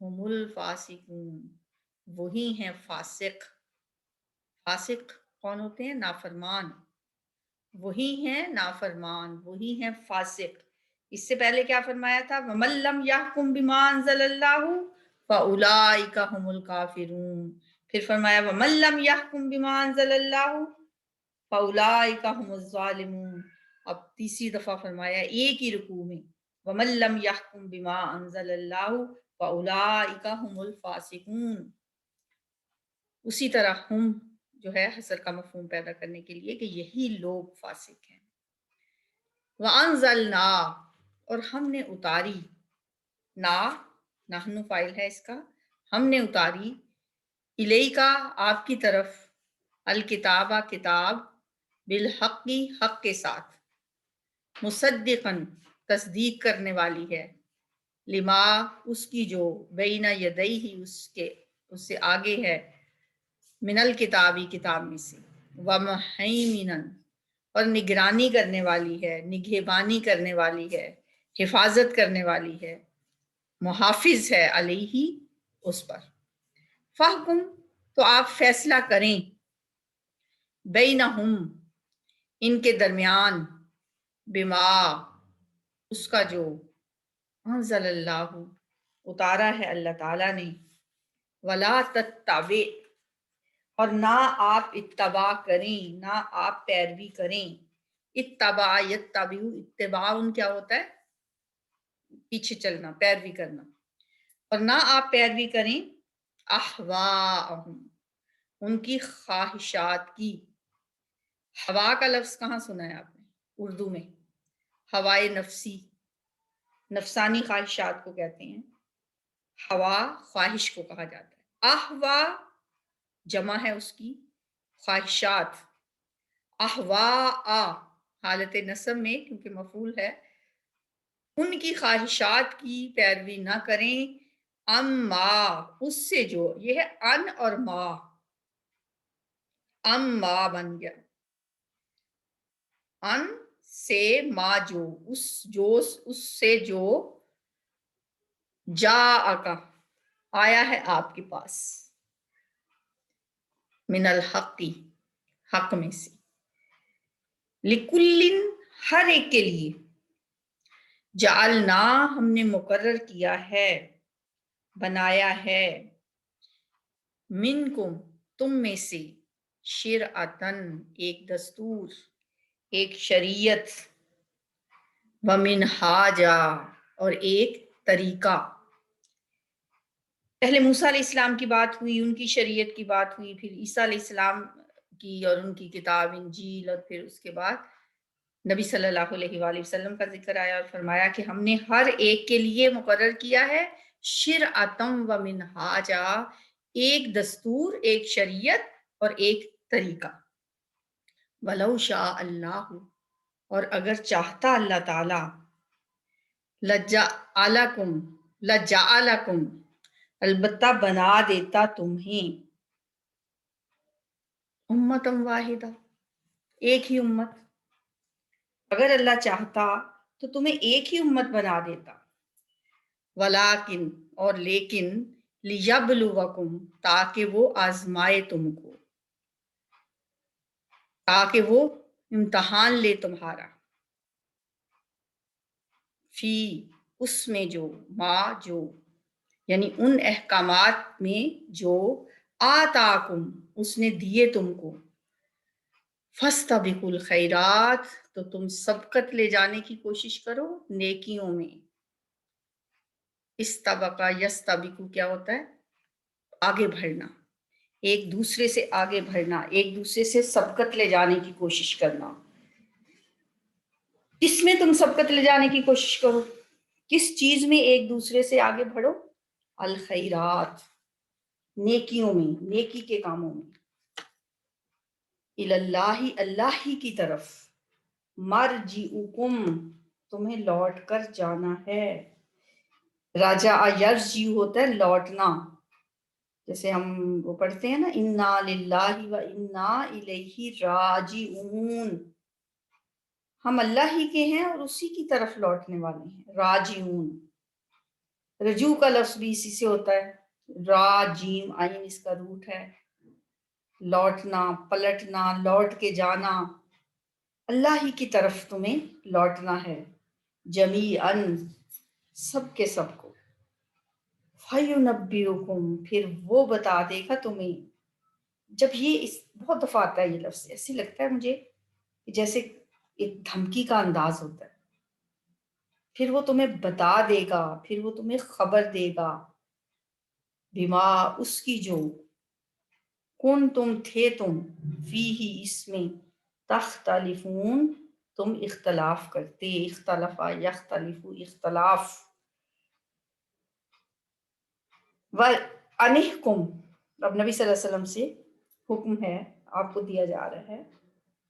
ہم الفاسقون، وہی ہیں فاسق۔ فاسق کون ہوتے ہیں؟ نافرمان، وہی ہیں نافرمان، وہی ہیں فاسق۔ اس سے پہلے کیا فرمایا تھا؟ وَمَن لَّمْ يَحْكُم بِمَا أَنزَلَ اللَّهُ فَأُولَٰئِكَ هُمُ الْكَافِرُونَ، پھر فرمایا وَمَن لَّمْ يَحْكُم بِمَا أَنزَلَ اللَّهُ فَأُولَٰئِكَ هُمُ الظَّالِمُونَ۔ اب تیسری دفعہ فرمایا ایک ہی رکوع میں وَمَن لَّمْ يَحْكُم بِمَا أَنزَلَ اللَّهُ فَأُولَٰئِكَ هُمُ الْفَاسِقُونَ۔ اسی طرح ہم جو ہے حصر کا مفہوم پیدا کرنے کے لیے کہ یہی لوگ فاسق ہیں۔ وَأَنزَلْنَا، اور ہم نے اتاری، نا نحن فاعل ہے اس کا، ہم نے اتاری، الیکا آپ کی طرف، الکتابہ کتاب، بالحق حق کے ساتھ، مصدقاً تصدیق کرنے والی ہے، لما اس کی جو بین یدیہ اس سے آگے ہے، من الکتابی کتاب میں سے، ومہیمنا اور نگرانی کرنے والی ہے، نگہبانی کرنے والی ہے، حفاظت کرنے والی ہے، محافظ ہے علیہ اس پر۔ فحکم، تو آپ فیصلہ کریں، بینہم ان کے درمیان، بما اس کا جو، انزل اللہ اتارا ہے اللہ تعالیٰ نے، ولا تتبع اور نہ آپ اتباع کریں، نہ آپ پیروی کریں، اتباع یتبع، اتباع کیا ہوتا ہے؟ پیچھے چلنا، پیروی کرنا، اور نہ آپ پیروی کریں احواءہم ان کی خواہشات کی۔ ہوا کا لفظ کہاں سنا ہے آپ نے اردو میں؟ ہوائے نفسی، نفسانی خواہشات کو کہتے ہیں، ہوا خواہش کو کہا جاتا ہے۔ احوا جمع ہے اس کی، خواہشات، احواء حالت نصب میں کیونکہ مفعول ہے، ان کی خواہشات کی پیروی نہ کریں، اما اس سے جو، یہ ہے ان اور ما، اما بن گیا، ان سے ما جو، اس سے جو، جا آکا آیا ہے آپ کے پاس، من الحق حق میں سے، لکل ہر ایک کے لیے، جعلنا ہم نے مقرر کیا ہے، بنایا ہے، منکم تم میں سے، شرعتن ایک دستور، ایک شریعت، ومنہاجا اور ایک طریقہ۔ پہلے موسیٰ علیہ السلام کی بات ہوئی، ان کی شریعت کی بات ہوئی، پھر عیسیٰ علیہ السلام کی اور ان کی کتاب انجیل، اور پھر اس کے بعد نبی صلی اللہ علیہ وآلہ وسلم کا ذکر آیا اور فرمایا کہ ہم نے ہر ایک کے لیے مقرر کیا ہے شرعتم و منہاجا، ایک دستور، ایک شریعت اور ایک طریقہ۔ ولو شاء اللہ، اور اگر چاہتا اللہ تعالی، لجعلکم البتہ بنا دیتا تمہیں، امتم واحدہ ایک ہی امت، اگر اللہ چاہتا تو تمہیں ایک ہی امت بنا دیتا، ولیکن اور لیکن، لیبلوکم تاکہ وہ آزمائے تم کو، تاکہ وہ امتحان لے تمہارا، فی اس میں جو، ما جو، یعنی ان احکامات میں جو، آتاکم اس نے دیے تم کو، فاستبقوا الخیرات تو تم سبقت لے جانے کی کوشش کرو نیکیوں میں۔ استبقا یستبقو کیا ہوتا ہے؟ آگے بڑھنا، ایک دوسرے سے آگے بڑھنا، ایک دوسرے سے سبقت لے جانے کی کوشش کرنا۔ کس میں تم سبقت لے جانے کی کوشش کرو؟ کس چیز میں ایک دوسرے سے آگے بڑھو؟ الخیرات، نیکیوں میں، نیکی کے کاموں میں۔ اللہ اللہ ہی کی طرف، مرجعکم تمہیں لوٹ کر جانا ہے۔ راجع یرجع ہوتا ہے لوٹنا، جیسے ہم وہ پڑھتے ہیں نا انا للہ و انا الیہ راجعون، ہم اللہ ہی کے ہیں اور اسی کی طرف لوٹنے والے ہیں، راجعون۔ رجوع کا لفظ بھی اسی سے ہوتا ہے، را جیم آئین اس کا روٹ ہے، لوٹنا، پلٹنا، لوٹ کے جانا، اللہ ہی کی طرف تمہیں لوٹنا ہے، جمیعاً سب کے سب کو، فَيُنَبِّئُكُم پھر وہ بتا دے گا تمہیں۔ جب یہ بہت دفعہ آتا ہے یہ لفظ، ایسے لگتا ہے مجھے جیسے ایک دھمکی کا انداز ہوتا ہے، پھر وہ تمہیں بتا دے گا، پھر وہ تمہیں خبر دے گا، بما اس کی جو، کون تم تھے تم، فی ہی اس میں، تختلفون تم اختلاف کرتے، اختلفا یختلف اختلاف، وَأَنِحْكُمْ اب نبی صلی اللہ علیہ وسلم سے حکم ہے، آپ کو دیا جا رہا ہے،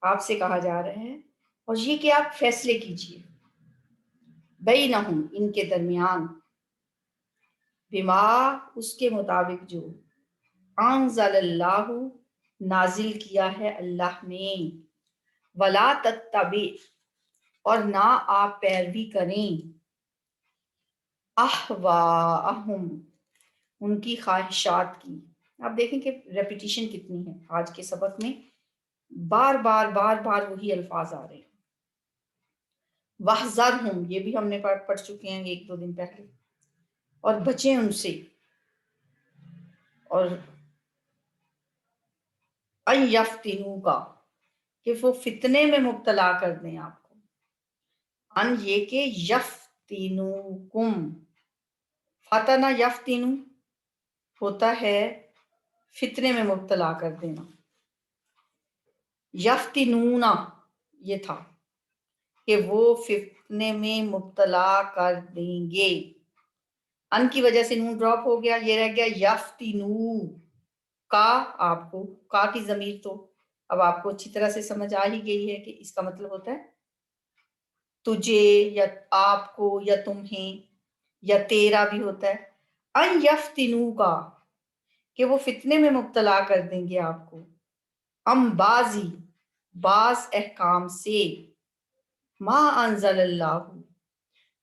آپ سے کہا جا رہا ہے، اور یہ کہ آپ فیصلے کیجئے، بینہم ان کے درمیان، بما اس کے مطابق جو، انزل اللہ نازل کیا ہے اللہ نے، ولا تتبع اور نہ آپ پیروی کریں، اہواءہم ان کی خواہشات کی۔ آپ دیکھیں کہ ریپیٹیشن کتنی ہے آج کے سبق میں، بار بار بار بار وہی الفاظ آ رہے ہیں۔ وَاحْذَرْهُمْ یہ بھی ہم نے پڑھ چکے ہیں ایک دو دن پہلے، اور بچیں ان سے، اور ان یفتنوکا کہ وہ فتنے میں مبتلا کر دیں آپ کو، ان یہ کہ یفتنوکم، فتنہ یفتنو ہوتا ہے فتنے میں مبتلا کر دینا، یفتنونا یہ تھا کہ وہ فتنے میں مبتلا کر دیں گے، ان کی وجہ سے نون ڈراپ ہو گیا، یہ رہ گیا یفتنو کا، آپ کو کا کی ضمیر تو اب آپ کو اچھی طرح سے سمجھ آ ہی گئی ہے کہ اس کا مطلب ہوتا ہے تجھے یا آپ کو یا تمہیں یا تیرا بھی ہوتا ہے، ان یفتنو کا کہ وہ فتنے میں مبتلا کر دیں گے آپ کو، ام بازی بعض احکام سے، ما انزل اللہ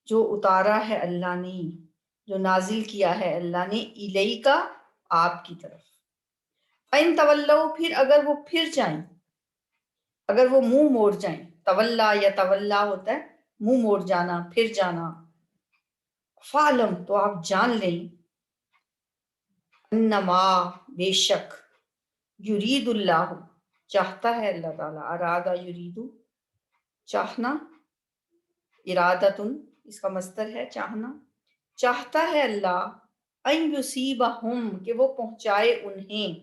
جو اتارا ہے اللہ نے، جو نازل کیا ہے اللہ نے، الیکا آپ کی طرف، فَإِن تَوَلَّوْا پھر اگر وہ پھر جائیں، اگر وہ منہ موڑ جائیں، تولا یا تولا ہوتا ہے منہ موڑ جانا، پھر جانا، فَعْلَمْ تو آپ جان لیں، انما بے شک، یرید اللہ چاہتا ہے اللہ تعالیٰ، ارادہ یریدو چاہنا، ارادتن اس کا مصدر ہے چاہنا، چاہتا ہے اللہ، ان یصیبہم کہ وہ پہنچائے انہیں،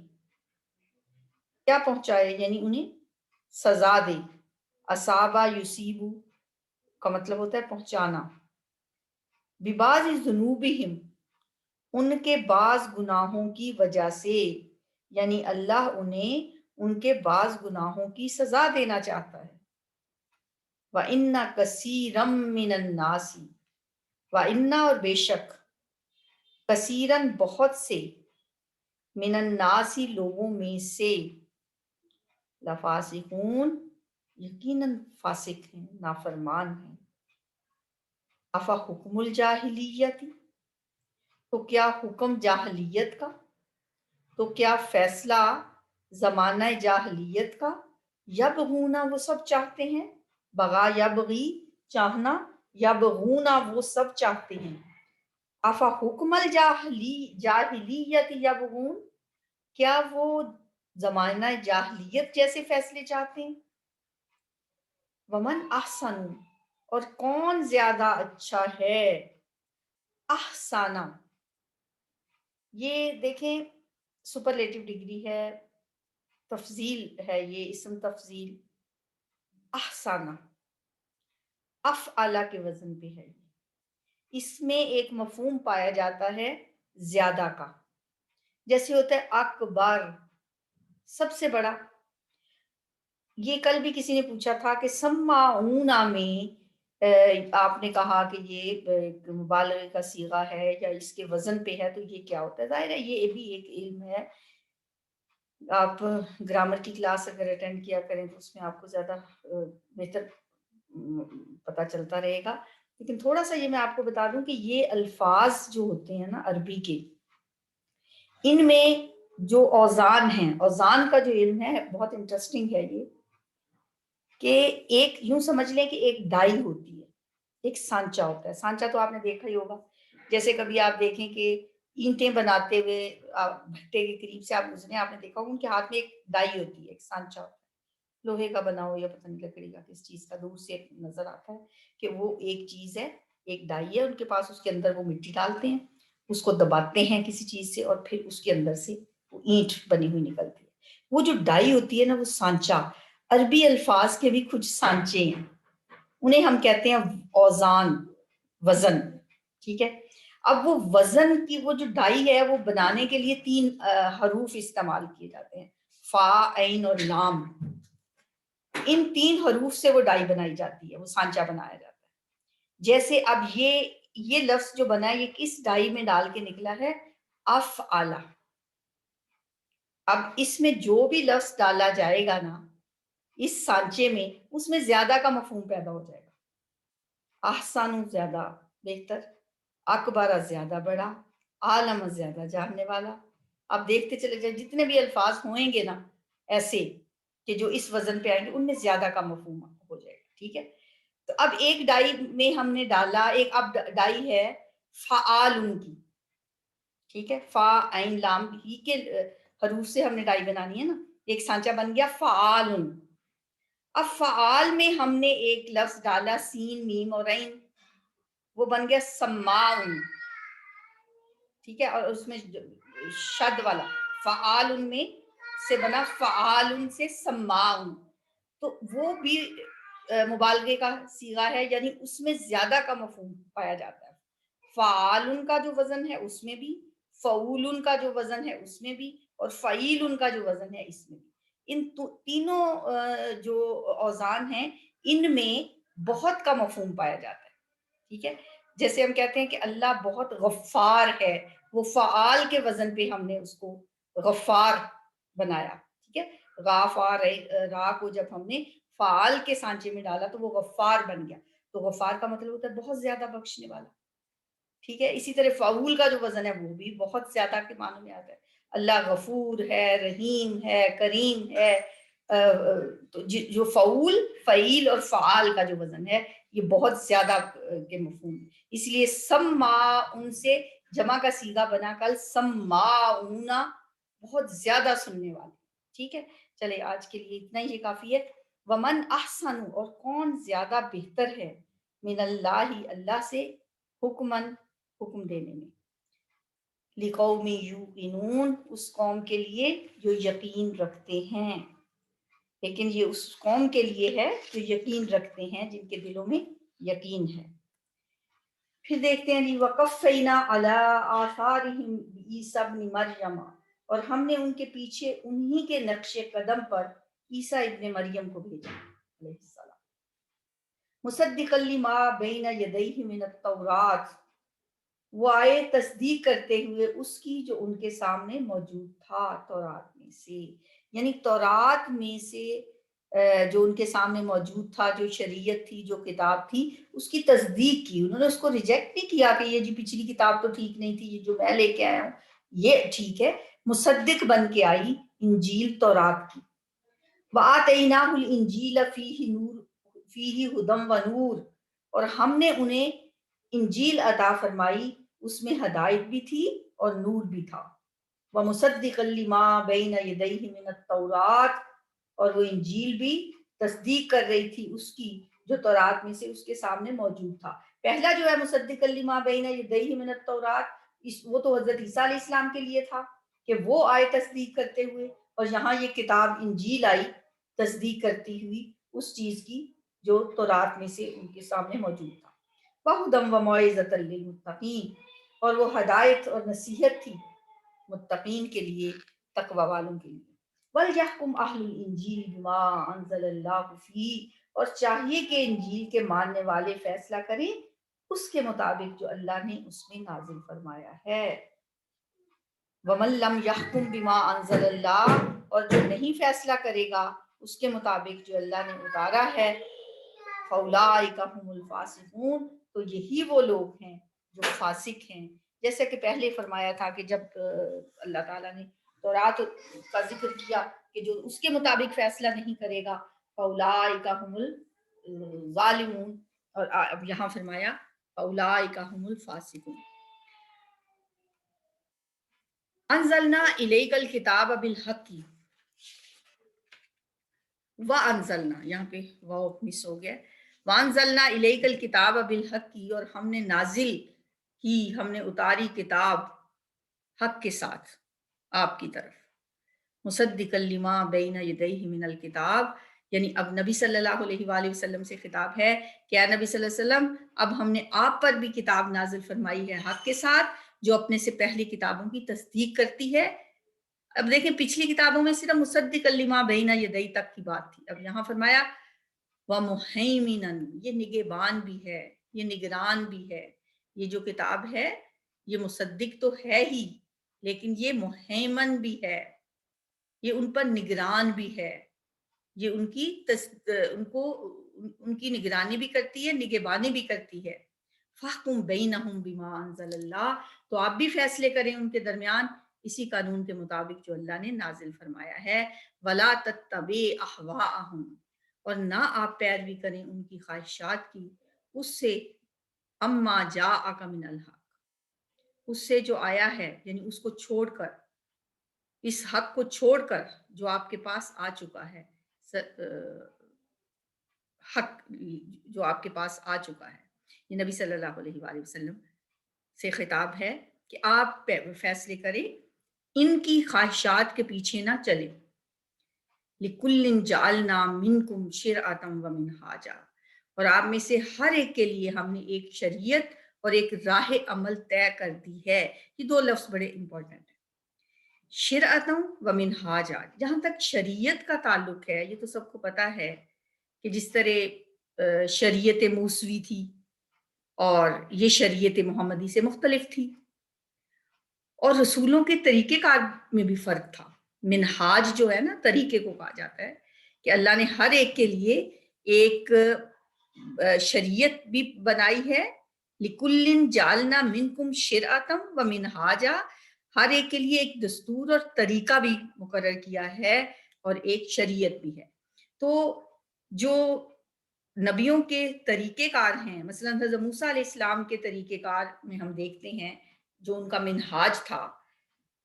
کیا پہنچائے یعنی انہیں سزا دے، اصابہ یصیبو کا مطلب ہوتا ہے پہنچانا، ببعض ذنوبہم ان کے بعض گناہوں کی وجہ سے، یعنی اللہ انہیں ان کے بعض گناہوں کی سزا دینا چاہتا ہے، وَإِنَّ كَثِيرًا مِّنَ النَّاسِ وَإِنَّ اور بے شک، کثیرن بہت سے، من الناس لوگوں میں سے، لفاسقون یقیناً فاسق ہیں، نافرمان ہیں، افا حکم الجاہلیت تو کیا حکم جاہلیت کا، تو کیا فیصلہ زمانہ جاہلیت کا، یبغونا وہ سب چاہتے ہیں، بغا یبغی چاہنا، یبغونا وہ سب چاہتے ہیں، افا حکم الجاہلیت یبغون کیا وہ زمانہ جاہلیت جیسے فیصلے چاہتے ہیں، ومن احسن اور کون زیادہ اچھا ہے، احسانہ یہ دیکھیں سپرلیٹو ڈگری ہے، تفضیل ہے، یہ اسم تفضیل، احسانہ افعلہ کے وزن پہ ہے، اس میں ایک مفہوم پایا جاتا ہے زیادہ کا، جیسے ہوتا ہے اکبر سب سے بڑا، یہ کل بھی کسی نے پوچھا تھا کہ سماعونا میں آپ نے کہا کہ یہ مبالغے کا صیغہ ہے یا اس کے وزن پہ ہے، تو یہ کیا ہوتا ہے؟ ظاہر ہے یہ بھی ایک علم ہے، آپ گرامر کی کلاس اگر اٹینڈ کیا کریں تو اس میں آپ کو زیادہ بہتر پتہ چلتا رہے گا، لیکن تھوڑا سا یہ میں آپ کو بتا دوں کہ یہ الفاظ جو ہوتے ہیں نا عربی کے، ان میں جو اوزان ہیں، اوزان کا جو علم ہے بہت انٹرسٹنگ ہے یہ، کہ ایک یوں سمجھ لیں کہ ایک ڈائی ہوتی ہے، ایک سانچہ ہوتا ہے. سانچہ تو آپ نے دیکھا ہی ہوگا، جیسے کبھی آپ دیکھیں کہ اینٹیں بناتے ہوئے بھٹے کے قریب سے آپ گزرے، آپ نے دیکھا ہوگا ان کے ہاتھ میں ایک ڈائی ہوتی ہے، ایک سانچہ ہوتا ہے، لوہے کا بنا ہو یا پتہ نہیں لکڑی کا کس چیز کا، دور سے نظر آتا ہے کہ وہ ایک چیز ہے، ایک ڈائی ہے ان کے پاس، اس کے اندر وہ مٹی ڈالتے ہیں، اس کو دباتے ہیں کسی چیز سے، اور پھر اس کے اندر سے وہ اینٹ بنی ہوئی نکلتی ہے. وہ جو ڈائی ہوتی ہے نا، وہ سانچہ. عربی الفاظ کے بھی کچھ سانچے ہیں، انہیں ہم کہتے ہیں اوزان، وزن. ٹھیک ہے. اب وہ وزن کی وہ جو ڈائی ہے وہ بنانے کے لیے 3 حروف استعمال کیے جاتے ہیں، فا، عین اور لام. ان 3 حروف سے وہ ڈائی بنائی جاتی ہے، وہ سانچہ بنایا جاتا ہے. جیسے اب یہ لفظ جو بنا ہے یہ کس ڈائی میں ڈال کے نکلا ہے؟ افعل. اب اس میں جو بھی لفظ ڈالا جائے گا نا اس سانچے میں، اس میں زیادہ کا مفہوم پیدا ہو جائے گا. احسن زیادہ بہتر، اکبر زیادہ بڑا، عالم زیادہ جاننے والا. اب دیکھتے چلے جائیں جتنے بھی الفاظ ہوئیں گے نا ایسے کہ جو اس وزن پہ آئیں گے، ان میں زیادہ کا مفہوم ہو جائے گا. ٹھیک ہے. تو اب ایک ڈائی میں ہم نے ڈالا، ایک اب ڈائی ہے فعال کی. ٹھیک ہے. فا، عین، لام ہی کے حروف سے ہم نے ڈائی بنانی ہے نا، ایک سانچہ بن گیا فعال. اب فعال میں ہم نے ایک لفظ ڈالا سین، میم اور عین، وہ بن گیا سماعن. ٹھیک ہے. اور اس میں شد والا فعال میں سے بنا فعال سے سماعن، تو وہ بھی مبالغے کا صیغہ ہے، یعنی اس میں زیادہ کا مفہوم پایا جاتا ہے. فعال کا جو وزن ہے اس میں بھی، فعول کا جو وزن ہے اس میں بھی، اور فعیل کا جو وزن ہے اس میں بھی. ان تینوں جو اوزان ہیں ان میں بہت کا مفہوم پایا جاتا ہے. ٹھیک ہے. جیسے ہم کہتے ہیں کہ اللہ بہت غفار ہے، وہ فعال کے وزن پہ ہم نے اس کو غفار بنایا. ٹھیک ہے. غافار را کو جب ہم نے فعال کے سانچے میں ڈالا تو وہ غفار بن گیا. تو غفار کا مطلب ہوتا ہے بہت زیادہ بخشنے والا. ٹھیک ہے. اسی طرح فعول کا جو وزن ہے وہ بھی بہت زیادہ کے معنوں میں آتا ہے. اللہ غفور ہے، رحیم ہے، کریم ہے. تو جو فعول، فعیل اور فعال کا جو وزن ہے یہ بہت زیادہ کے مفہوم ہے. اس لیے سماعون سے جمع کا صیغہ بنا کر سماعون، بہت زیادہ سننے والے. ٹھیک ہے. چلے آج کے لیے اتنا ہی کافی ہے. ومن احسن، اور کون زیادہ بہتر ہے، من اللہ، اللہ سے، حکمن، حکم دینے میں، لقوم یوقنون، اس قوم کے لیے جو یقین رکھتے ہیں. لیکن یہ اس قوم کے لیے ہے جو یقین رکھتے ہیں، جن کے دلوں میں یقین ہے. پھر دیکھتے ہیں وَقَفَّيْنَا عَلَىٰ آثَارِهِمْ بِعِيسَىٰ ابْنِ مَرْيَمَ، اور ہم نے ان کے پیچھے انہی کے نقش قدم پر عیسیٰ ابن مریم کو بھیجا علیہ السلام. مُصَدِّقًا لِمَا بَيْنَ يَدَيْهِ مِنَ التَّوْرَاةِ، وہ آئے تصدیق کرتے ہوئے اس کی جو ان کے سامنے موجود تھا تورات میں سے. یعنی تورات میں سے جو ان کے سامنے موجود تھا، جو شریعت تھی، جو کتاب تھی، اس کی تصدیق کی. انہوں نے اس کو ریجیکٹ نہیں کیا کہ یہ جی پچھلی کتاب تو ٹھیک نہیں تھی، یہ جو میں لے کے آیا ہوں یہ ٹھیک ہے. مصدق بن کے آئی انجیل تورات کی. وَآتَيْنَاهُ الْإِنْجِيلَ فِيهِ هُدًى وَنُورٌ، اور ہم نے انہیں انجیل عطا فرمائی، اس میں ہدایت بھی تھی اور نور بھی تھا. وَمُصَدِّقًا لِمَا بَيْنَ يَدَيْهِ مِنَ التَّوْرَاةِ، اور وہ انجیل بھی تصدیق کر رہی تھی اس کی جو تورات میں سے اس کے سامنے موجود تھا. پہلا جو ہے مُصَدِّقًا لِمَا بَيْنَ يَدَيْهِ مِنَ التَّوْرَاةِ، وہ تو حضرت عیسیٰ علیہ السلام کے لیے تھا کہ وہ آئے تصدیق کرتے ہوئے، اور یہاں یہ کتاب انجیل آئی تصدیق کرتی ہوئی اس چیز کی جو تورات میں سے ان کے سامنے موجود تھا. وَهُدًى وَمَوْعِظَةً لِّلْمُتَّقِينَ، اور وہ ہدایت اور نصیحت تھی متقین کے لیے، تقوی والوں کے لیے. وَلْيَحْكُمْ أَهْلُ الْإِنْجِيلِ بِمَا أَنزَلَ اللَّهُ فِيهِ، اور چاہیے کہ انجیل کے ماننے والے فیصلہ کریں اس کے مطابق جو اللہ نے اس میں نازل فرمایا ہے. وَمَن لَّمْ يَحْكُمْ بِمَا أَنزَلَ اللَّهُ، اور جو نہیں فیصلہ کرے گا اس کے مطابق جو اللہ نے اتارا ہے، فَأُولَٰئِکَ هُمُ الْفَاسِقُونَ، تو یہی وہ لوگ ہیں جو فاسق ہیں. جیسا کہ پہلے فرمایا تھا کہ جب اللہ تعالیٰ نے تورات کا ذکر کیا کہ جو اس کے مطابق فیصلہ نہیں کرے گا فاولئک هم الظالمون، اور اب یہاں فرمایا فاولئک هم الفاسقون. انزلنا الیک الکتاب بالحق وانزلنا، یہاں پہ واو مس ہو گیا، وانزلنا الیک الکتاب بالحق، اور ہم نے نازل کی، ہم نے اتاری کتاب حق کے ساتھ آپ کی طرف، مصدقا لما بین یدیہ من الکتاب، یعنی اب نبی صلی اللہ علیہ وآلہ وسلم سے خطاب ہے کہ اے نبی صلی اللہ علیہ وسلم اب ہم نے آپ پر بھی کتاب نازل فرمائی ہے حق کے ساتھ جو اپنے سے پہلی کتابوں کی تصدیق کرتی ہے. اب دیکھیں پچھلی کتابوں میں صرف مصدقا لما بین یدیہ تک کی بات تھی، اب یہاں فرمایا ومہیمنا، یہ نگہبان بھی ہے، یہ نگران بھی ہے. یہ جو کتاب ہے یہ مصدق تو ہے ہی لیکن یہ مہیمن بھی ہے، یہ ان پر نگران بھی ہے، یہ ان کی نگرانی بھی کرتی ہے، نگہبانی بھی کرتی ہے. فاحکم بینہم بما انزل اللہ، تو آپ بھی فیصلے کریں ان کے درمیان اسی قانون کے مطابق جو اللہ نے نازل فرمایا ہے. ولا تتبع اہواءہم، اور نہ آپ پیروی کریں ان کی خواہشات کی، اس سے اما جاءک من الحق، اس سے جو آیا ہے، یعنی اس کو چھوڑ کر، اس حق کو چھوڑ کر جو آپ کے پاس آ چکا ہے، حق جو آپ کے پاس آ چکا ہے. یہ نبی صلی اللہ علیہ وآلہ وسلم سے خطاب ہے کہ آپ فیصلے کریں، ان کی خواہشات کے پیچھے نہ چلیں. لِكُلٍّ جَعَلْنَا مِنْكُمْ شِرْعَةً وَمِنْهَاجًا، اور آپ میں سے ہر ایک کے لیے ہم نے ایک شریعت اور ایک راہ عمل طے کر دی ہے. یہ دو لفظ بڑے امپورٹنٹ ہیں، شرعتم و منہاجا. جہاں تک شریعت کا تعلق ہے، یہ تو سب کو پتا ہے کہ جس طرح شریعت موسوی تھی اور یہ شریعت محمدی سے مختلف تھی، اور رسولوں کے طریقہ کار میں بھی فرق تھا. منہاج جو ہے نا، طریقے کو کہا جاتا ہے کہ اللہ نے ہر ایک کے لیے ایک شریعت بھی بنائی ہے. لِكُلٍّ جَعَلْنَا مِنْكُمْ شِرْعَةً وَمِنْهَاجًا، ہر ایک کے لیے ایک دستور اور طریقہ بھی مقرر کیا ہے اور ایک شریعت بھی ہے. تو جو نبیوں کے طریقہ کار ہیں، مثلا حضرت موسیٰ علیہ السلام کے طریقہ کار میں ہم دیکھتے ہیں جو ان کا منہاج تھا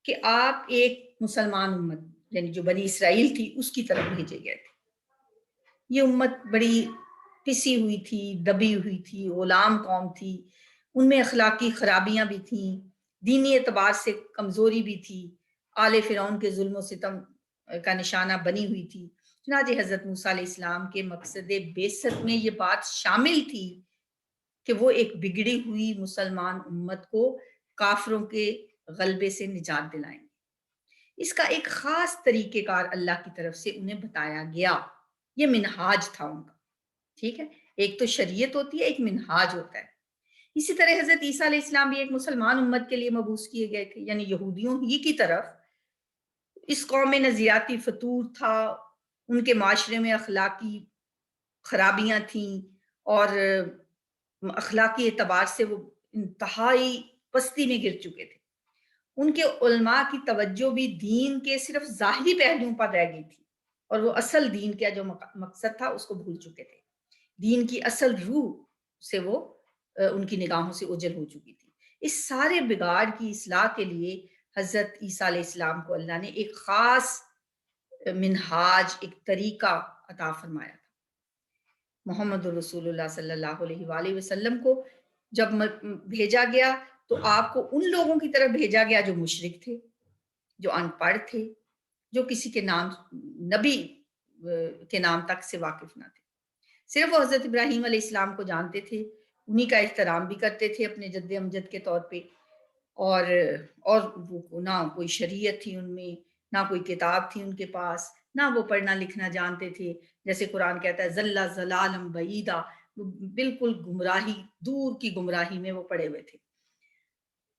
کہ آپ ایک مسلمان امت، یعنی جو بنی اسرائیل تھی، اس کی طرف بھیجے گئے تھے. یہ امت بڑی پسی ہوئی تھی، دبی ہوئی تھی، غلام قوم تھی، ان میں اخلاقی خرابیاں بھی تھیں، دینی اعتبار سے کمزوری بھی تھی، آل فرعون کے ظلم و ستم کا نشانہ بنی ہوئی تھی. چنانچہ حضرت موسیٰ علیہ السلام کے مقصد بعثت میں یہ بات شامل تھی کہ وہ ایک بگڑی ہوئی مسلمان امت کو کافروں کے غلبے سے نجات دلائیں گے. اس کا ایک خاص طریقہ کار اللہ کی طرف سے انہیں بتایا گیا. یہ منہاج تھا ان کا. ٹھیک ہے، ایک تو شریعت ہوتی ہے، ایک منہاج ہوتا ہے. اسی طرح حضرت عیسیٰ علیہ السلام بھی ایک مسلمان امت کے لیے مبعوث کیے گئے تھے، یعنی یہودیوں ہی کی طرف. اس قوم میں نظریاتی فطور تھا، ان کے معاشرے میں اخلاقی خرابیاں تھیں اور اخلاقی اعتبار سے وہ انتہائی پستی میں گر چکے تھے. ان کے علماء کی توجہ بھی دین کے صرف ظاہری پہلوؤں پر رہ گئی تھی اور وہ اصل دین کا جو مقصد تھا اس کو بھول چکے تھے. دین کی اصل روح سے وہ ان کی نگاہوں سے اوجھل ہو چکی تھی. اس سارے بگاڑ کی اصلاح کے لیے حضرت عیسیٰ علیہ السلام کو اللہ نے ایک خاص منہاج، ایک طریقہ عطا فرمایا تھا. محمد رسول اللہ صلی اللہ علیہ وآلہ وسلم کو جب بھیجا گیا تو آپ کو ان لوگوں کی طرف بھیجا گیا جو مشرک تھے، جو ان پڑھ تھے، جو کسی کے نام نبی کے نام تک سے واقف نہ تھے. صرف وہ حضرت ابراہیم علیہ السلام کو جانتے تھے، انہی کا احترام بھی کرتے تھے اپنے جد امجد کے طور پہ، اور وہ نہ کوئی شریعت تھی ان میں، نہ کوئی کتاب تھی ان کے پاس، نہ وہ پڑھنا لکھنا جانتے تھے. جیسے قرآن کہتا ہے ذلّ ضلالم بعیدا، بالکل گمراہی، دور کی گمراہی میں وہ پڑے ہوئے تھے.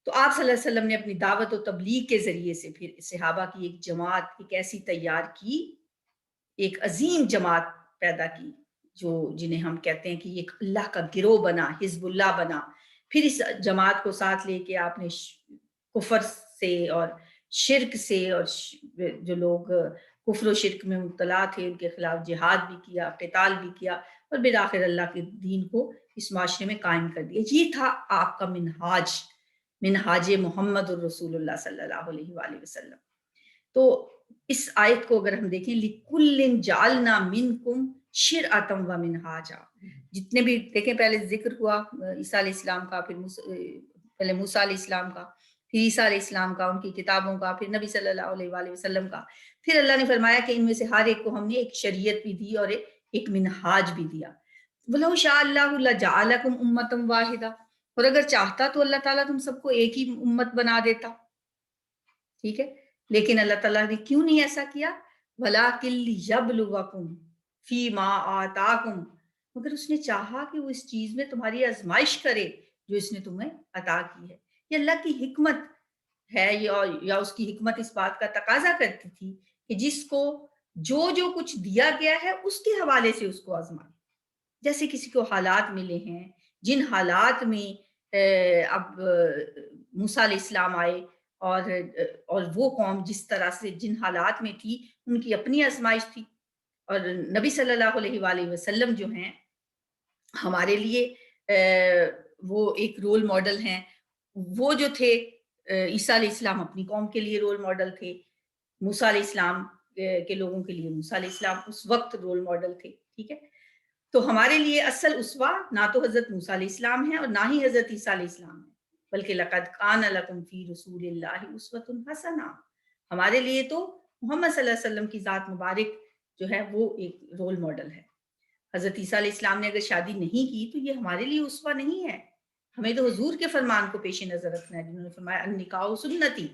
تو آپ صلی اللہ علیہ وسلم نے اپنی دعوت و تبلیغ کے ذریعے سے پھر صحابہ کی ایک جماعت ایک ایسی تیار کی، ایک عظیم جماعت پیدا کی جنہیں ہم کہتے ہیں کہ یہ اللہ کا گروہ بنا، حزب اللہ بنا، پھر اس جماعت کو ساتھ لے کے آپ نے کفر سے اور شرک سے، اور جو لوگ کفر و شرک میں مبتلا تھے ان کے خلاف جہاد بھی کیا، قتال بھی کیا، اور بالآخر اللہ کے دین کو اس معاشرے میں قائم کر دیا۔ یہ تھا آپ کا منہاج محمد الرسول اللہ صلی اللہ علیہ وآلہ وسلم۔ تو اس آیت کو اگر ہم دیکھیں، لِكُلٍّ جَعَلْنَا مِنْكُمْ شِرْعَةً وَمِنْهَاجًا، جتنے بھی دیکھیں پہلے ذکر ہوا عیسیٰ علیہ السلام کا، پھر پہلے موسیٰ علیہ السلام کا، پھر عیسیٰ علیہ السلام کا، ان کی کتابوں کا، پھر نبی صلی اللہ علیہ وآلہ وسلم کا، پھر اللہ نے فرمایا کہ ان میں سے ہر ایک کو ہم نے ایک شریعت بھی دی اور ایک منہاج بھی دیا۔ وَلَوْ شَاءَ اللَّهُ لَجَعَلَكُمْ أُمَّةً وَاحِدَةً، اور اگر چاہتا تو اللہ تعالیٰ تم سب کو ایک ہی امت بنا دیتا، ٹھیک ہے، لیکن اللہ تعالیٰ نے کیوں نہیں ایسا کیا؟ وَلَٰكِن لِيَبْلُوَكُمْ فِي مَا آتَاكُمْ، مگر اس نے چاہا کہ وہ اس چیز میں تمہاری آزمائش کرے جو اس نے تمہیں عطا کی ہے۔ یہ اللہ کی حکمت ہے، یا اس کی حکمت اس بات کا تقاضا کرتی تھی کہ جس کو جو کچھ دیا گیا ہے اس کے حوالے سے اس کو آزمائے۔ جیسے کسی کو حالات ملے ہیں، جن حالات میں اب موسیٰ علیہ السلام آئے، اور وہ قوم جس طرح سے جن حالات میں تھی ان کی اپنی آزمائش تھی، اور نبی صلی اللہ علیہ وآلہ وسلم جو ہیں ہمارے لیے وہ ایک رول ماڈل ہیں۔ وہ جو تھے عیسیٰ علیہ السلام اپنی قوم کے لیے رول ماڈل تھے، موسیٰ علیہ السلام کے لوگوں کے لیے موسیٰ علیہ السلام اس وقت رول ماڈل تھے، ٹھیک ہے۔ تو ہمارے لیے اصل اسوہ نہ تو حضرت موسیٰ علیہ السلام ہیں اور نہ ہی حضرت عیسیٰ علیہ السلام ہیں، بلکہ لقد کان لکم فی رسول اللہ اسوۃ حسنہ، ہمارے لیے تو محمد صلی اللہ علیہ وسلم کی ذات مبارک جو ہے وہ ایک رول ماڈل ہے۔ حضرت عیسیٰ علیہ السلام نے اگر شادی نہیں کی تو یہ ہمارے لیے اسوہ نہیں ہے، ہمیں تو حضور کے فرمان کو پیش نظر رکھنا ہے، جنہوں نے فرمایا النکاح سنتی،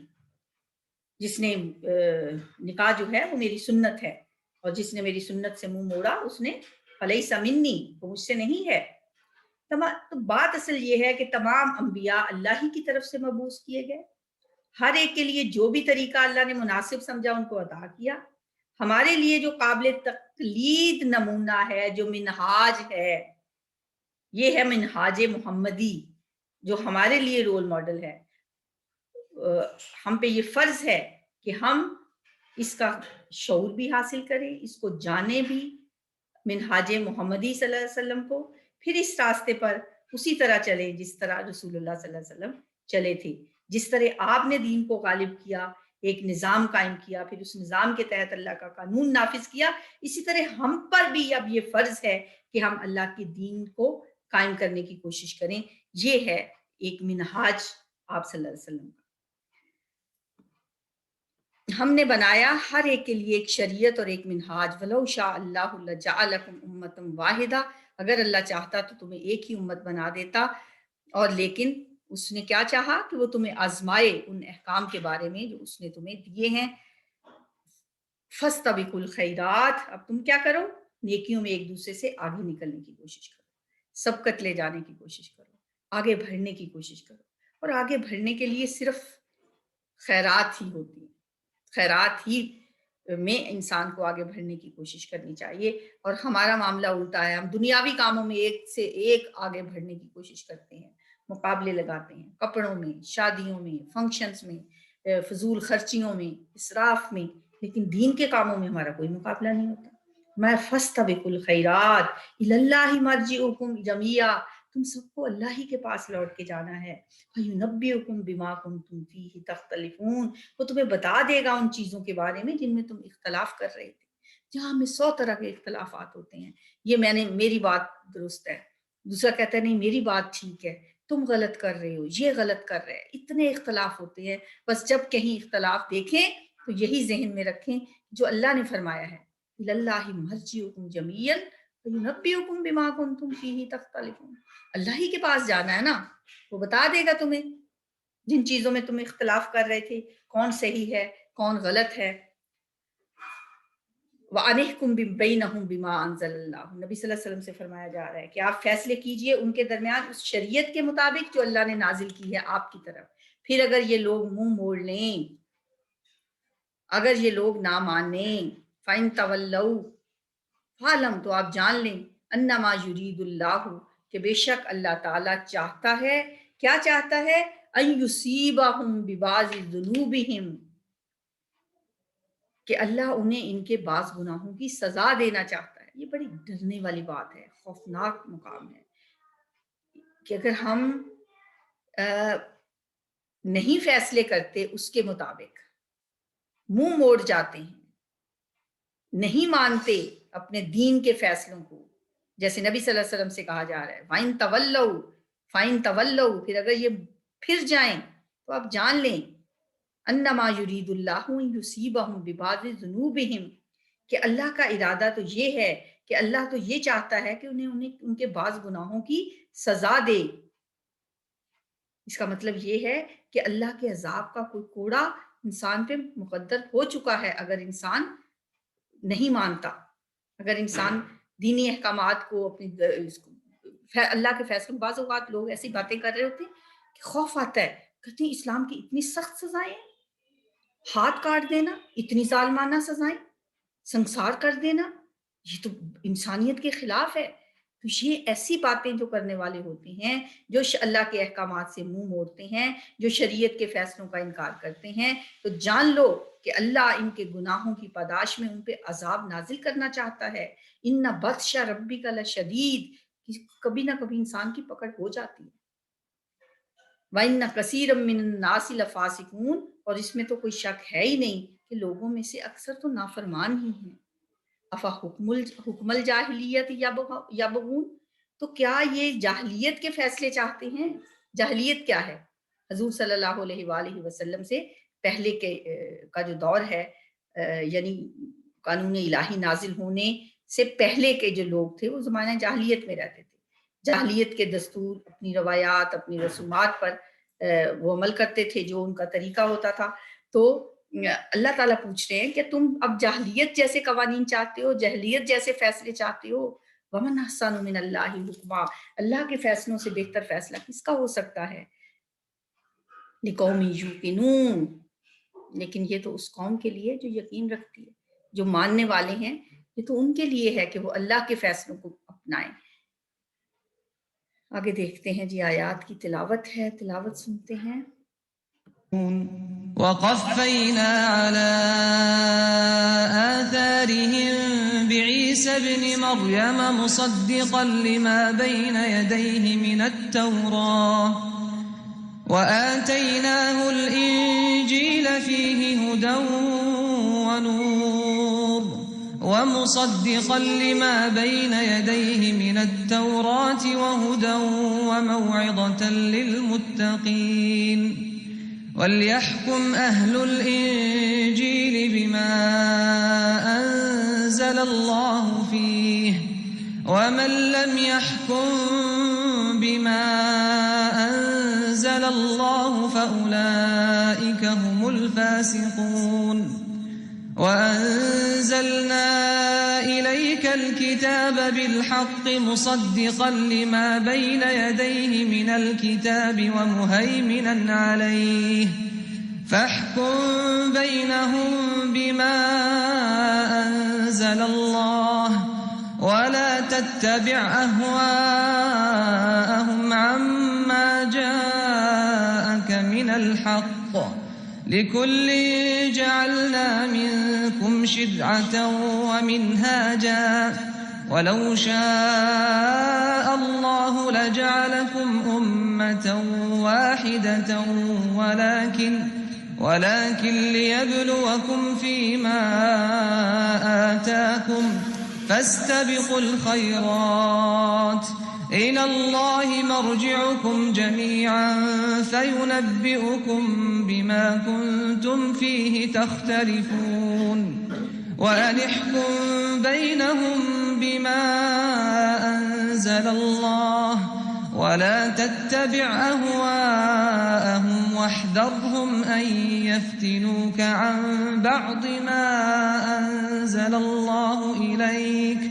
جس نے نکاح جو ہے وہ میری سنت ہے، اور جس نے میری سنت سے منہ موڑا اس نے فلیس منی، وہ مجھ سے نہیں ہے۔ تو بات اصل یہ ہے کہ تمام انبیاء اللہ ہی کی طرف سے مبعوث کیے گئے، ہر ایک کے لیے جو بھی طریقہ اللہ نے مناسب سمجھا ان کو عطا کیا۔ ہمارے لیے جو قابل تقلید نمونہ ہے، جو منہاج ہے، یہ ہے منہاج محمدی، جو ہمارے لیے رول ماڈل ہے۔ ہم پہ یہ فرض ہے کہ ہم اس کا شعور بھی حاصل کریں، اس کو جانیں بھی، منہاج محمدی صلی اللہ علیہ وسلم کو، پھر اس راستے پر اسی طرح چلیں جس طرح رسول اللہ صلی اللہ علیہ وسلم چلے تھے۔ جس طرح آپ نے دین کو غالب کیا، ایک نظام قائم کیا، پھر اس نظام کے تحت اللہ کا قانون نافذ کیا، اسی طرح ہم پر بھی اب یہ فرض ہے کہ ہم اللہ کے دین کو قائم کرنے کی کوشش کریں۔ یہ ہے ایک منہاج آپ صلی اللہ علیہ وسلم کا۔ ہم نے بنایا ہر ایک کے لیے ایک شریعت اور ایک منہاج۔ وَلَوْ شَاءَ اللَّهُ لَجَعَلَكُمْ أُمَّةً وَاحِدَةً، اگر اللہ چاہتا تو تمہیں ایک ہی امت بنا دیتا، اور لیکن اس نے کیا چاہا کہ وہ تمہیں آزمائے ان احکام کے بارے میں جو اس نے تمہیں دیے ہیں۔ فَاسْتَبِقُوا الْخَيْرَاتِ، اب تم کیا کرو؟ نیکیوں میں ایک دوسرے سے آگے نکلنے کی کوشش کرو، سبقت لے جانے کی کوشش کرو، آگے بڑھنے کی کوشش کرو، اور آگے بڑھنے کے لیے صرف خیرات ہی ہوتی ہیں، خیرات ہی میں انسان کو آگے بڑھنے کی کوشش کرنی چاہیے۔ اور ہمارا معاملہ الٹا ہے، ہم دنیاوی کاموں میں ایک سے ایک آگے بڑھنے کی کوشش کرتے ہیں، مقابلے لگاتے ہیں، کپڑوں میں، شادیوں میں، فنکشنز میں، فضول خرچیوں میں، اسراف میں، لیکن دین کے کاموں میں ہمارا کوئی مقابلہ نہیں ہوتا۔ میں فاستبقوا الخیرات الی اللہ مرجعکم جمیعا، تم سب کو اللہ ہی کے پاس لوٹ کے جانا ہے۔ فینبئکم بما کنتم فیہ تختلفون، وہ تمہیں بتا دے گا ان چیزوں کے بارے میں جن میں تم اختلاف کر رہے تھے۔ جہاں میں 100 طرح کے اختلافات ہوتے ہیں، یہ میری بات درست ہے، دوسرا کہتا ہے نہیں میری بات ٹھیک ہے، تم غلط کر رہے ہو، یہ غلط کر رہے ہیں، اتنے اختلاف ہوتے ہیں۔ بس جب کہیں اختلاف دیکھیں تو یہی ذہن میں رکھیں جو اللہ نے فرمایا ہے الی اللہ مرجعکم جمیعا فینبئکم بما کنتم فیہ تختلفون، اللہ ہی کے پاس جانا ہے نا، وہ بتا دے گا تمہیں جن چیزوں میں تم اختلاف کر رہے تھے کون صحیح ہے کون غلط ہے۔ وَأَنِحْكُمْ بَيْنَهُمْ بِمَا أَنزَلَ اللَّهُ، نبی صلی اللہ علیہ وسلم سے فرمایا جا رہا ہے کہ آپ فیصلے کیجئے ان کے درمیان اس شریعت کے مطابق جو اللہ نے نازل کی ہے آپ کی طرف۔ پھر اگر یہ لوگ منہ موڑ لیں، اگر یہ لوگ نہ مانیں، فَإِن تَوَلَّوْا فَاعْلَمْ، تو آپ جان لیں انما یرید اللہ کہ بے شک اللہ تعالیٰ چاہتا ہے، کیا چاہتا ہے؟ ان یصیبہم ببعض ذنوبہم، کہ اللہ انہیں ان کے بعض گناہوں کی سزا دینا چاہتا ہے۔ یہ بڑی ڈرنے والی بات ہے، خوفناک مقام ہے کہ اگر ہم نہیں فیصلے کرتے اس کے مطابق، منہ موڑ جاتے ہیں، نہیں مانتے اپنے دین کے فیصلوں کو، جیسے نبی صلی اللہ علیہ وسلم سے کہا جا رہا ہے وَإِن تَوَلَّوْا فَإِن تَوَلَّوْا، پھر اگر یہ پھر جائیں تو آپ جان لیں انما یرید اللہ ان یصیبہم ببعض ذنوبہم، کہ اللہ کا ارادہ تو یہ ہے کہ اللہ تو یہ چاہتا ہے کہ انہیں ان کے بعض گناہوں کی سزا دے۔ اس کا مطلب یہ ہے کہ اللہ کے عذاب کا کوئی کوڑا انسان پہ مقدر ہو چکا ہے اگر انسان نہیں مانتا، اگر انسان دینی احکامات کو اپنی اللہ کے فیصلوں، بعض اوقات لوگ ایسی باتیں کر رہے ہوتے ہیں کہ خوف آتا ہے، کہتے ہیں اسلام کی اتنی سخت سزائیں، ہاتھ کاٹ دینا، اتنی ظالمانہ سزائیں، سنسار کر دینا، یہ تو انسانیت کے خلاف ہے۔ تو یہ ایسی باتیں جو کرنے والے ہوتے ہیں، جو اللہ کے احکامات سے منہ موڑتے ہیں، جو شریعت کے فیصلوں کا انکار کرتے ہیں، تو جان لو کہ اللہ ان کے گناہوں کی پاداش میں ان پہ عذاب نازل کرنا چاہتا ہے۔ ان بطش ربک لشدید، کبھی نہ کبھی انسان کی پکڑ ہو جاتی ہے۔ وَإِنَّ كَثِيرًا مِّنَ النَّاسِ لَفَاسِقُونَ، اور اس میں تو کوئی شک ہے ہی نہیں کہ لوگوں میں سے اکثر تو نافرمان ہی ہیں۔ حکم الجاہلیت یبغون، تو کیا یہ جاہلیت کے فیصلے چاہتے ہیں؟ جاہلیت کیا ہے؟ حضور صلی اللہ علیہ وآلہ وسلم سے پہلے کا جو دور ہے، یعنی قانون الہی نازل ہونے سے پہلے کے جو لوگ تھے وہ زمانہ جاہلیت میں رہتے تھے، جاہلیت کے دستور، اپنی روایات، اپنی رسومات پر وہ عمل کرتے تھے جو ان کا طریقہ ہوتا تھا۔ تو اللہ تعالیٰ پوچھ رہے ہیں کہ تم اب جاہلیت جیسے قوانین چاہتے ہو، جاہلیت جیسے فیصلے چاہتے ہو؟ وَمَنْ أَحْسَنُ مِنَ اللَّهِ حُکْمًا، اللہ کے فیصلوں سے بہتر فیصلہ کس کا ہو سکتا ہے؟ لِقَوْمٍ يُوقِنُونَ، لیکن یہ تو اس قوم کے لیے جو یقین رکھتی ہے، جو ماننے والے ہیں، یہ تو ان کے لیے ہے کہ وہ اللہ کے فیصلوں کو اپنائیں۔ آگے دیکھتے ہیں جی، آیات کی تلاوت ہے، تلاوت سنتے ہیں۔ وقفينا على آثارهم بعيسى ابن مريم مصدقا لما بين يديه من التوراة وآتيناه الإنجيل فيه هدى ونور ومصدقا لما بين يديه من التوراة وهدى وموعظة للمتقين وَلْيَحْكُمْ أَهْلُ الْإِنْجِيلِ بِمَا أَنزَلَ اللَّهُ فِيهِ وَمَنْ لَمْ يَحْكُمْ بِمَا أَنزَلَ اللَّهُ فَأُولَئِكَ هُمُ الْفَاسِقُونَ وَأَنزَلْنَا إِلَيْكَ الْكِتَابَ بِالْحَقِّ مُصَدِّقًا لِمَا بَيْنَ يَدَيْهِ مِنَ الْكِتَابِ وَمُهَيْمِنًا عَلَيْهِ فَاحْكُم بَيْنَهُم بِمَا أَنزَلَ اللَّهُ وَلَا تَتَّبِعْ أَهْوَاءَهُمْ عَمَّا جَاءَكَ مِنَ الْحَقِّ لِكُلٍّ جَعَلْنَا مِنكُمْ شِرْعَةً وَمِنْهَاجًا وَلَوْ شَاءَ اللَّهُ لَجَعَلَكُمْ أُمَّةً وَاحِدَةً وَلَكِنْ لِيَبْلُوَكُمْ فِيمَا آتَاكُمْ فَاسْتَبِقُوا الْخَيْرَاتِ إِلَى اللَّهِ مَرْجِعُكُمْ جَمِيعًا فَيُنَبِّئُكُم بِمَا كُنتُمْ فِيهِ تَخْتَلِفُونَ وَأَنِ احْكُم بَيْنَهُم بِمَا أَنزَلَ اللَّهُ وَلَا تَتَّبِعْ أَهْوَاءَهُمْ وَاحْذَرْهُمْ أَن يَفْتِنُوكَ عَن بَعْضِ مَا أَنزَلَ اللَّهُ إِلَيْكَ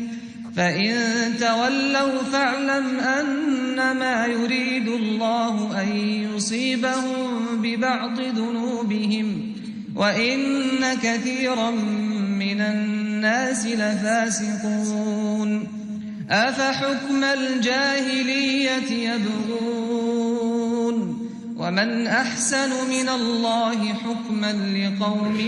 فَإِن تَوَلَّوْا فَاعْلَمْ أَنَّمَا يُرِيدُ اللَّهُ أَن يُصِيبَهُم بِبَعْضِ ذُنُوبِهِمْ وَإِنَّ كَثِيرًا مِّنَ النَّاسِ لَفَاسِقُونَ أفحكم الجاهلية يبغون ومن أحسن من الله حكما لقوم